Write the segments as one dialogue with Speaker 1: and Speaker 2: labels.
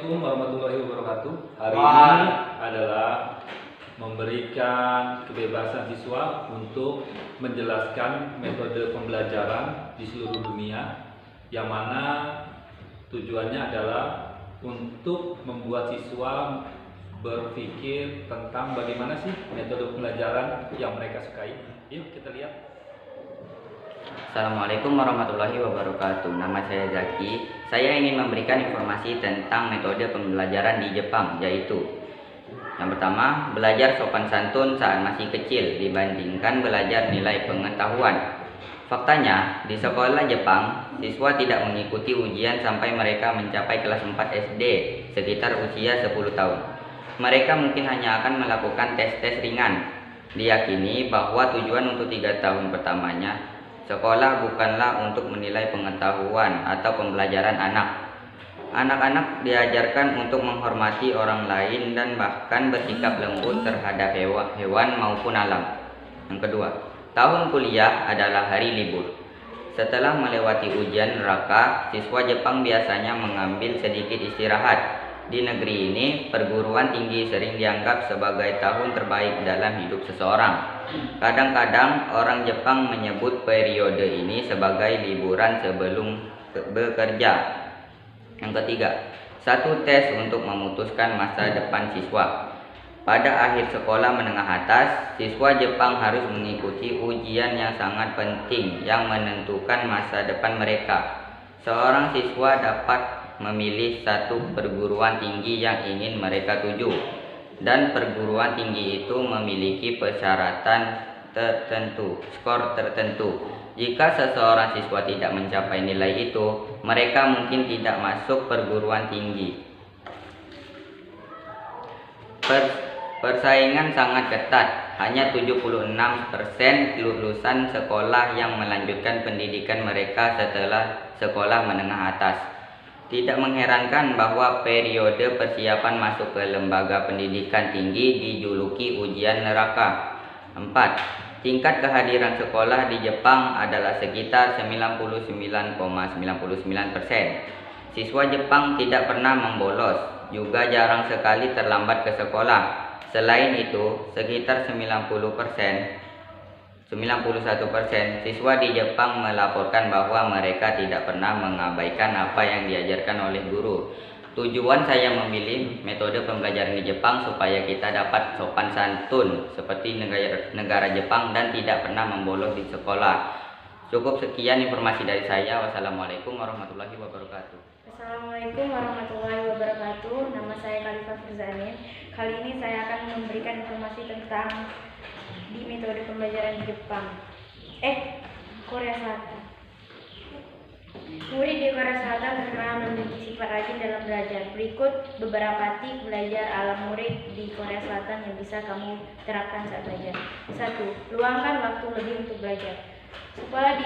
Speaker 1: Assalamualaikum warahmatullahi wabarakatuh. Hari ini adalah memberikan kebebasan siswa untuk menjelaskan metode pembelajaran di seluruh dunia, yang mana tujuannya adalah untuk membuat siswa berpikir tentang bagaimana sih metode pembelajaran yang mereka sukai. Yuk kita lihat.
Speaker 2: Assalamualaikum warahmatullahi wabarakatuh. Nama saya Zaki. Saya ingin memberikan informasi tentang metode pembelajaran di Jepang, yaitu yang pertama, belajar sopan santun saat masih kecil dibandingkan belajar nilai pengetahuan. Faktanya, di sekolah Jepang, siswa tidak mengikuti ujian sampai mereka mencapai kelas 4 SD, sekitar usia 10 tahun. Mereka mungkin hanya akan melakukan tes-tes ringan. Diyakini bahwa tujuan untuk 3 tahun pertamanya, sekolah bukanlah untuk menilai pengetahuan atau pembelajaran anak. Anak-anak diajarkan untuk menghormati orang lain dan bahkan bersikap lembut terhadap hewan maupun alam. Yang kedua, tahun kuliah adalah hari libur. Setelah melewati ujian neraka, siswa Jepang biasanya mengambil sedikit istirahat. Di negeri ini, perguruan tinggi sering dianggap sebagai tahun terbaik dalam hidup seseorang. Kadang-kadang orang Jepang menyebut periode ini sebagai liburan sebelum bekerja. Yang ketiga, satu tes untuk memutuskan masa depan siswa. Pada akhir sekolah menengah atas, siswa Jepang harus mengikuti ujian yang sangat penting yang menentukan masa depan mereka. Seorang siswa dapat memilih satu perguruan tinggi yang ingin mereka tuju, dan perguruan tinggi itu memiliki persyaratan tertentu, skor tertentu. Jika seseorang siswa tidak mencapai nilai itu, mereka mungkin tidak masuk perguruan tinggi. Persaingan sangat ketat. Hanya 76% lulusan sekolah yang melanjutkan pendidikan mereka setelah sekolah menengah atas. Tidak mengherankan bahwa periode persiapan masuk ke lembaga pendidikan tinggi dijuluki ujian neraka. 4. Tingkat kehadiran sekolah di Jepang adalah sekitar 99,99%. Siswa Jepang tidak pernah membolos, juga jarang sekali terlambat ke sekolah. Selain itu, sekitar 91% siswa di Jepang melaporkan bahwa mereka tidak pernah mengabaikan apa yang diajarkan oleh guru. Tujuan saya memilih metode pembelajaran di Jepang supaya kita dapat sopan santun seperti negara Jepang dan tidak pernah membolos di sekolah. Cukup sekian informasi dari saya. Wassalamualaikum warahmatullahi wabarakatuh.
Speaker 3: Assalamualaikum warahmatullahi wabarakatuh. Nama saya Khalifah Firzanin. Kali ini saya akan memberikan informasi tentang di metode pembelajaran di Jepang. Korea Selatan. Murid di Korea Selatan terkenal memiliki sifat rajin dalam belajar. Berikut beberapa tips belajar ala murid di Korea Selatan yang bisa kamu terapkan saat belajar. 1. Luangkan waktu lebih untuk belajar. Sekolah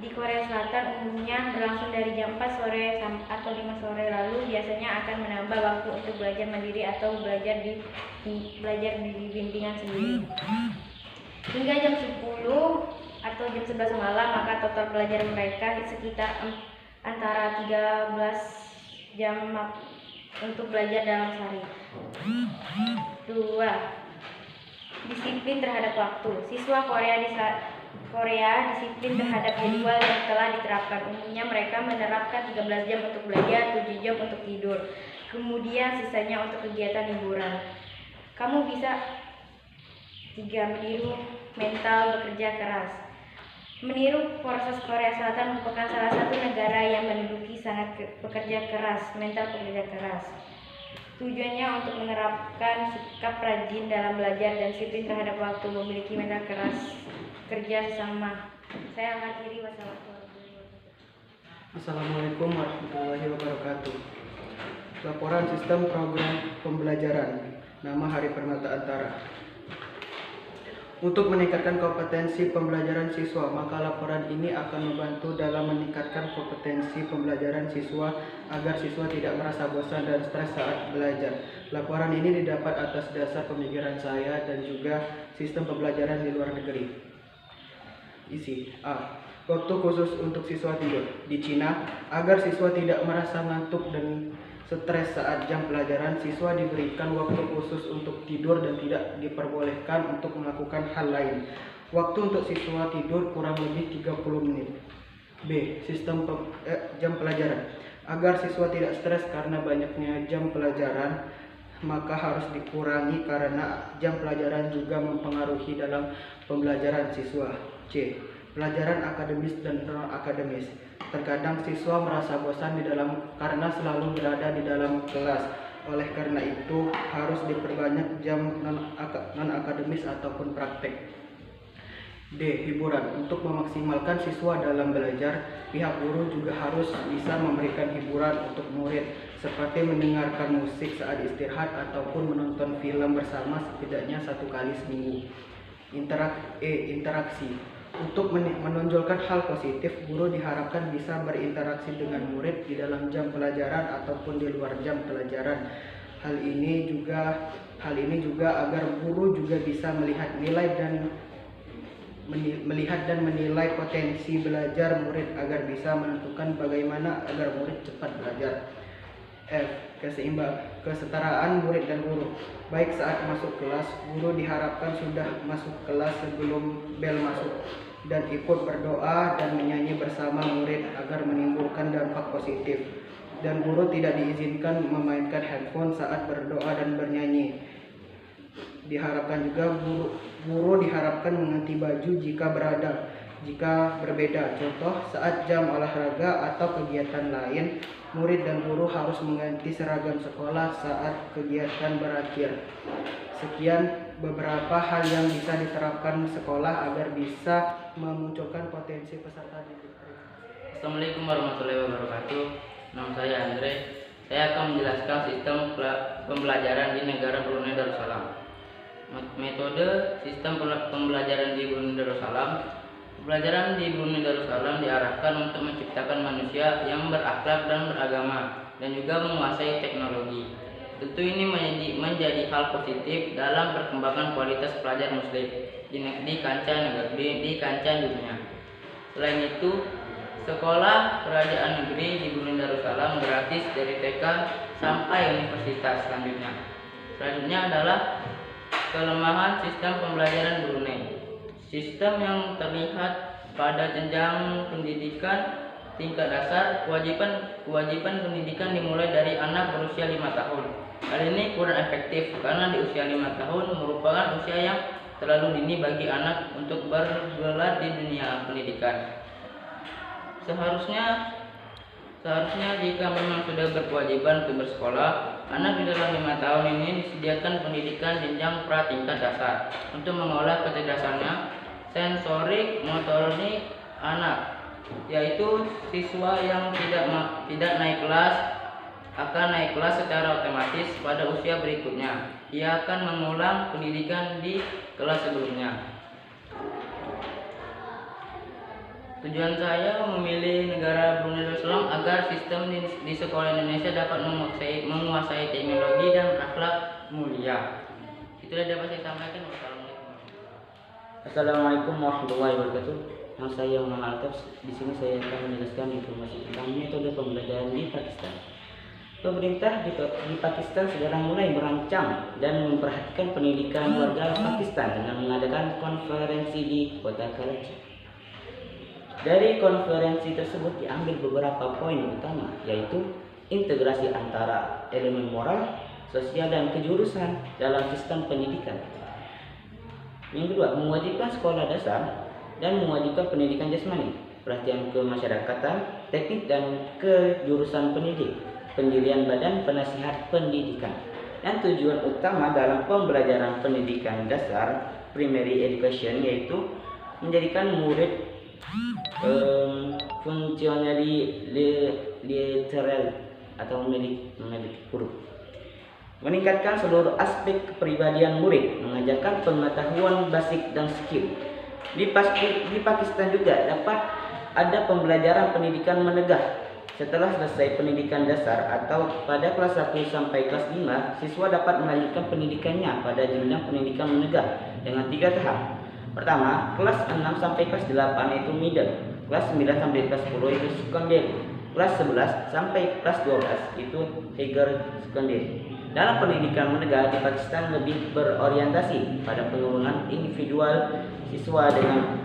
Speaker 3: di Korea Selatan umumnya berlangsung dari jam 4 sore atau 5 sore, lalu biasanya akan menambah waktu untuk belajar mandiri atau belajar di bimbingan sendiri. Hingga jam 10 atau jam 11 malam, maka total belajar mereka sekitar antara 13 jam untuk belajar dalam sehari. 2. Disiplin terhadap waktu. Siswa Korea disiplin terhadap jadwal yang telah diterapkan. Umumnya mereka menerapkan 13 jam untuk belajar, 7 jam untuk tidur. Kemudian sisanya untuk kegiatan hiburan. Kamu bisa 3. Meniru mental bekerja keras. Meniru proses Korea Selatan merupakan salah satu negara yang menduduki sangat bekerja keras, mental bekerja keras. Tujuannya untuk menerapkan sikap rajin dalam belajar dan disiplin terhadap waktu, memiliki mental keras, kerja sesama. Saya akhiri.
Speaker 4: Assalamualaikum warahmatullahi wabarakatuh. Laporan sistem program pembelajaran. Nama Hari Permata Antara. Untuk meningkatkan kompetensi pembelajaran siswa, maka laporan ini akan membantu dalam meningkatkan kompetensi pembelajaran siswa agar siswa tidak merasa bosan dan stres saat belajar. Laporan ini didapat atas dasar pemikiran saya dan juga sistem pembelajaran di luar negeri. Isi A. Waktu khusus untuk siswa tidur. Di Cina, agar siswa tidak merasa ngantuk dan stres saat jam pelajaran, siswa diberikan waktu khusus untuk tidur dan tidak diperbolehkan untuk melakukan hal lain. Waktu untuk siswa tidur kurang lebih 30 menit. B. Sistem jam pelajaran. Agar siswa tidak stres karena banyaknya jam pelajaran, maka harus dikurangi karena jam pelajaran juga mempengaruhi dalam pembelajaran siswa. C. Pelajaran akademis dan non-akademis. Terkadang siswa merasa bosan karena selalu berada di dalam kelas. Oleh karena itu, harus diperbanyak jam non-akademis ataupun praktek. D. Hiburan. Untuk memaksimalkan siswa dalam belajar, pihak guru juga harus bisa memberikan hiburan untuk murid, seperti mendengarkan musik saat istirahat ataupun menonton film bersama setidaknya 1 kali seminggu. Interaksi. Untuk menonjolkan hal positif, guru diharapkan bisa berinteraksi dengan murid di dalam jam pelajaran ataupun di luar jam pelajaran. Hal ini juga agar guru juga bisa melihat dan menilai potensi belajar murid agar bisa menentukan bagaimana agar murid cepat belajar. F. Kesetaraan murid dan guru. Baik saat masuk kelas, guru diharapkan sudah masuk kelas sebelum bel masuk dan ikut berdoa dan menyanyi bersama murid agar menimbulkan dampak positif. Dan guru tidak diizinkan memainkan handphone saat berdoa dan bernyanyi. Diharapkan juga guru diharapkan mengganti baju jika berbeda. Contoh, saat jam olahraga atau kegiatan lain, murid dan guru harus mengganti seragam sekolah saat kegiatan berakhir. Sekian beberapa hal yang bisa diterapkan sekolah agar bisa memunculkan potensi peserta didik.
Speaker 5: Assalamualaikum warahmatullahi wabarakatuh. Nama saya Andre. Saya akan menjelaskan sistem pembelajaran di negara Brunei Darussalam. Metode sistem pembelajaran di Brunei Darussalam. Pembelajaran di Brunei Darussalam diarahkan untuk menciptakan manusia yang berakhlak dan beragama dan juga menguasai teknologi. Tentu ini menjadi hal positif dalam perkembangan kualitas pelajar muslim di kancah dunia. Selain itu, sekolah kerajaan negeri di Brunei Darussalam gratis dari TK sampai universitas selanjutnya. Selanjutnya adalah kelemahan sistem pembelajaran Brunei. Sistem yang terlihat pada jenjang pendidikan tingkat dasar, kewajiban pendidikan dimulai dari anak berusia 5 tahun. Hal ini kurang efektif karena di usia 5 tahun merupakan usia yang terlalu dini bagi anak untuk bergelar di dunia pendidikan. Seharusnya jika memang sudah berkewajiban untuk bersekolah, anak di dalam 5 tahun ini disediakan pendidikan jenjang pra-tingkat dasar untuk mengolah kecerdasannya sensorik motorik anak, yaitu siswa yang tidak naik kelas akan naik kelas secara otomatis pada usia berikutnya. Ia akan mengulang pendidikan di kelas sebelumnya. Tujuan saya memilih negara Brunei Darussalam agar sistem di sekolah Indonesia dapat menguasai teknologi dan akhlak mulia. Itulah dapat saya sampaikan.
Speaker 6: Assalamualaikum warahmatullahi wabarakatuh. Nama saya Muhammad Altaf. Di sini saya akan menjelaskan informasi tentang metode pembelajaran di Pakistan. Pemerintah di Pakistan sekarang mulai merancang dan memperhatikan pendidikan warga Pakistan dengan mengadakan konferensi di kota Karachi. Dari konferensi tersebut diambil beberapa poin utama, yaitu integrasi antara elemen moral, sosial, dan kejurusan dalam sistem pendidikan. Yang kedua, mewajibkan sekolah dasar dan mewajibkan pendidikan jasmani, perhatian kemasyarakatan, teknik dan kejurusan pendidik, pendirian badan penasihat pendidikan. Dan tujuan utama dalam pembelajaran pendidikan dasar, primary education, yaitu menjadikan murid functionally literal atau memiliki huruf, meningkatkan seluruh aspek kepribadian murid, mengajarkan pengetahuan basic dan skill. Di Pakistan juga dapat ada pembelajaran pendidikan menengah. Setelah selesai pendidikan dasar atau pada kelas 1 sampai kelas 5, siswa dapat melanjutkan pendidikannya pada jenjang pendidikan menengah dengan 3 tahap. Pertama, kelas 6 sampai kelas 8 itu middle, kelas 9 sampai kelas 10 itu secondary, kelas 11 sampai kelas 12 itu higher secondary. Dalam pendidikan menengah di Pakistan lebih berorientasi pada pengembangan individual siswa dengan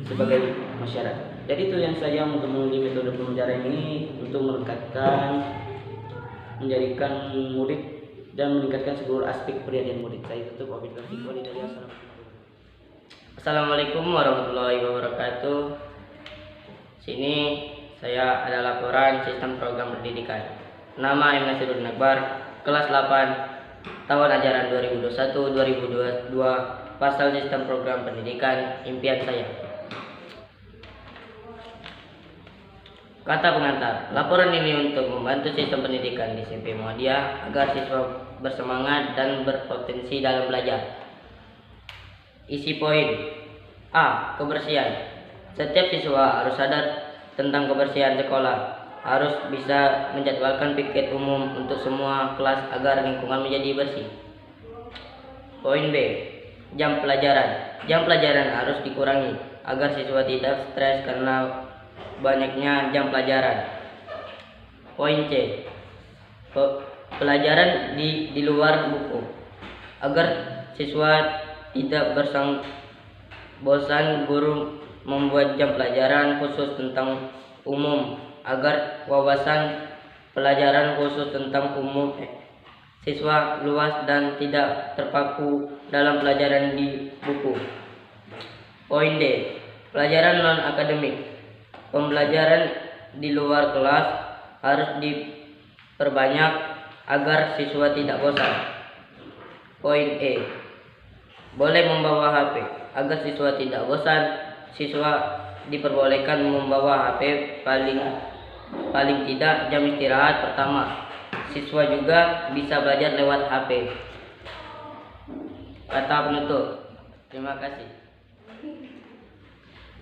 Speaker 6: sebagai masyarakat. Jadi itu yang saya untuk menguji metode pembelajaran ini untuk meningkatkan, menjadikan murid dan meningkatkan seluruh aspek kepribadian murid. Saya tutup wabillahi dari
Speaker 5: Assalamualaikum warahmatullahi wabarakatuh. Sini saya ada laporan sistem program pendidikan. Nama M. Nasiruddin Akbar, kelas 8, tahun ajaran 2021-2022, pasal sistem program pendidikan, impian saya. Kata pengantar, laporan ini untuk membantu sistem pendidikan di SMP Muhammadiyah agar siswa bersemangat dan berpotensi dalam belajar. Isi poin. A. Kebersihan. Setiap siswa harus sadar tentang kebersihan sekolah, harus bisa menjadwalkan piket umum untuk semua kelas agar lingkungan menjadi bersih. Poin B. Jam pelajaran. Jam pelajaran harus dikurangi agar siswa tidak stres karena banyaknya jam pelajaran. Poin C. Pelajaran di luar buku agar siswa tidak bosan. Guru membuat jam pelajaran khusus tentang umum agar wawasan pelajaran khusus tentang umum siswa luas dan tidak terpaku dalam pelajaran di buku. Poin D. Pelajaran non-akademik. Pembelajaran di luar kelas harus diperbanyak agar siswa tidak bosan. Poin E. Boleh membawa HP agar siswa tidak bosan. Siswa diperbolehkan membawa HP paling tidak jam istirahat pertama. Siswa juga bisa belajar lewat HP. Kata penutup. Terima kasih.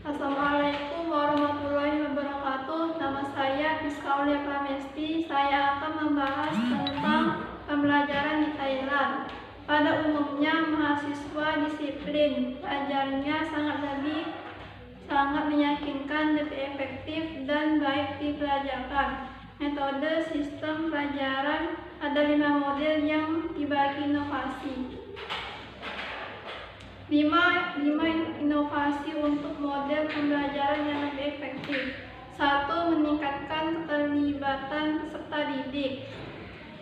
Speaker 7: Assalamualaikum warahmatullahi wabarakatuh. Nama saya Fiskaulia Pramesti. Saya akan membahas tentang pembelajaran di Thailand. Pada umumnya mahasiswa disiplin, belajarnya sangat meyakinkan, lebih efektif dan baik dipelajarkan. Metode sistem pelajaran ada 5 model yang dibagi inovasi. 5 inovasi untuk model pembelajaran yang lebih efektif. 1. Meningkatkan keterlibatan peserta didik.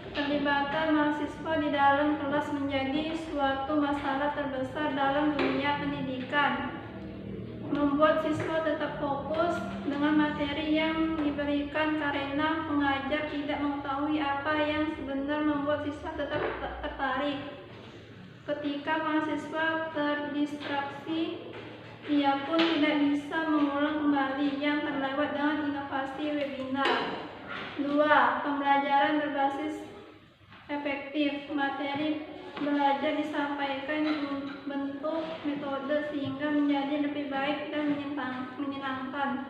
Speaker 7: Keterlibatan mahasiswa di dalam kelas menjadi suatu masalah terbesar dalam dunia pendidikan. Membuat siswa tetap fokus dengan materi yang diberikan karena pengajar tidak mengetahui apa yang sebenarnya membuat siswa tetap tertarik. Ketika mahasiswa terdistraksi, ia pun tidak bisa mengulang kembali yang terlewat dengan inovasi webinar. 2. Pembelajaran berbasis efektif. Materi belajar disampaikan bentuk metode sehingga menjadi lebih baik dan menyenangkan.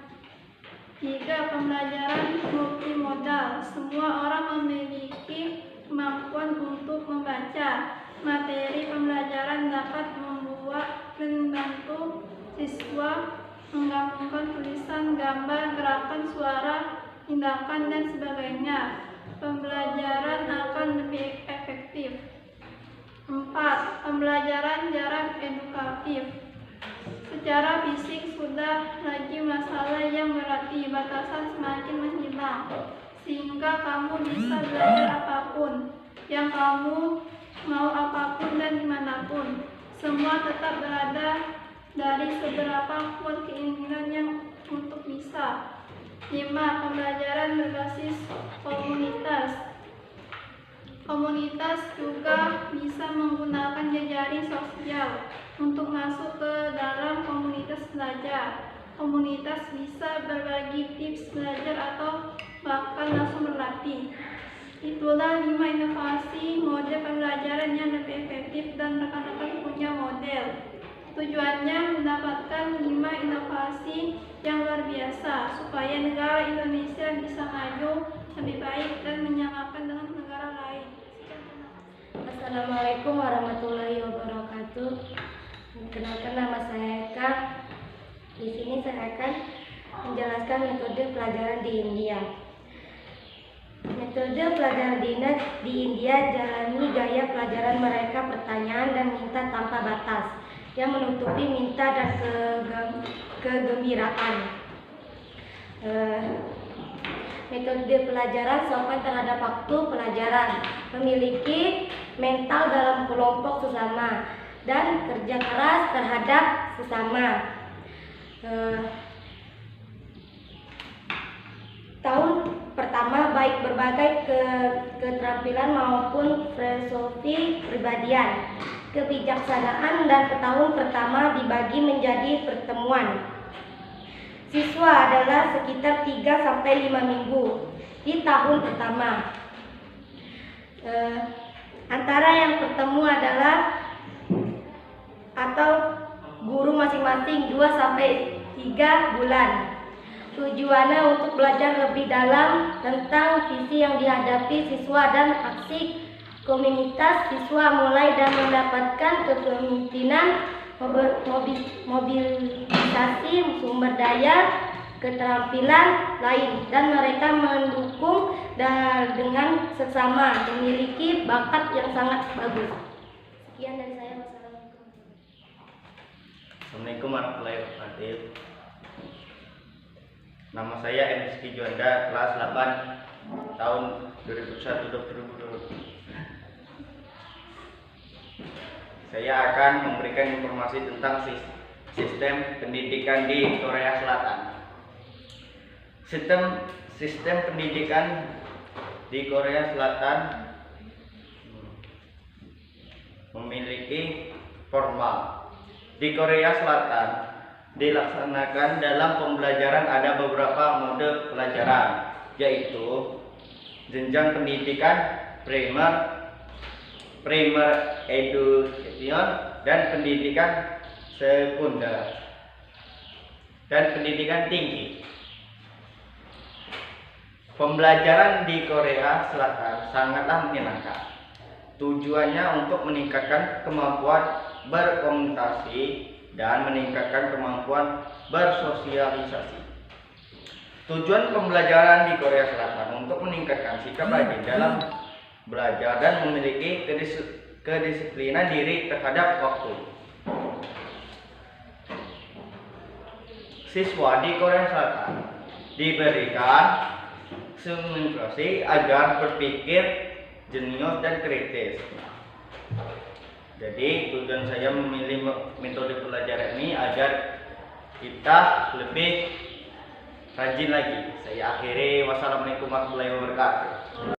Speaker 7: 3. Pembelajaran multimodal. Semua orang memiliki kemampuan untuk membaca. Materi pembelajaran dapat membantu siswa menggabungkan tulisan, gambar, gerakan, suara, tindakan, dan sebagainya. Pembelajaran akan lebih efektif. 4. Pembelajaran jarak edukatif. Secara fisik sudah lagi masalah yang berarti batasan semakin menghilang, sehingga kamu bisa belajar apapun yang kamu mau, apapun dan dimanapun. Semua tetap berada dari seberapa kuat keinginan yang untuk bisa. 5. Pembelajaran berbasis komunitas. Komunitas juga bisa menggunakan jejaring sosial untuk masuk ke dalam komunitas belajar. Komunitas bisa berbagi tips belajar atau bahkan langsung berlatih. Itulah 5 inovasi model pembelajaran yang lebih efektif dan rekan-rekan punya model. Tujuannya mendapatkan 5 inovasi yang luar biasa supaya negara Indonesia bisa maju lebih baik dan menyamakan dengan negara lain.
Speaker 3: Assalamualaikum warahmatullahi wabarakatuh. Kenalkan, nama saya Eka. Di sini saya akan menjelaskan menjelaskan metode pelajaran di India. Metode pelajaran di India jalani gaya pelajaran mereka pertanyaan dan minta tanpa batas yang menutupi minta dan kegembiraan. Metode pelajaran sopan terhadap waktu pelajaran, memiliki mental dalam kelompok sesama, dan kerja keras terhadap sesama. Tahun pertama baik berbagai keterampilan maupun filosofi pribadian, kebijaksanaan, dan tahun pertama dibagi menjadi pertemuan. Siswa adalah sekitar 3-5 minggu di tahun pertama. Antara yang bertemu adalah atau guru masing-masing 2-3 bulan. Tujuannya untuk belajar lebih dalam tentang visi yang dihadapi siswa dan aksi komunitas siswa, mulai dan mendapatkan kepemimpinan, mobilisasi sumber daya, keterampilan lain, dan mereka mendukung dengan sesama, memiliki bakat yang sangat bagus. Sekian dari saya. Wassalamualaikum.
Speaker 8: Assalamualaikum warahmatullahi wabarakatuh. Nama saya M. Rizky Juanda, kelas 8 tahun 2001-2022. Saya akan memberikan informasi tentang sistem pendidikan di Korea Selatan. Sistem pendidikan di Korea Selatan memiliki formal. Di Korea Selatan dilaksanakan dalam pembelajaran ada beberapa mode pelajaran, yaitu jenjang pendidikan primer education, dan pendidikan sekunder, dan pendidikan tinggi. Pembelajaran di Korea Selatan sangatlah menyenangkan. Tujuannya untuk meningkatkan kemampuan berkomunikasi dan meningkatkan kemampuan bersosialisasi. Tujuan pembelajaran di Korea Selatan untuk meningkatkan sikap rajin dalam belajar dan memiliki kedisiplinan diri terhadap waktu. Siswa di Korea Selatan diberikan stimulasi agar berpikir jenius dan kritis. Jadi tujuan saya memilih metode pelajaran ini agar kita lebih rajin lagi. Saya akhiri, wassalamualaikum warahmatullahi wabarakatuh.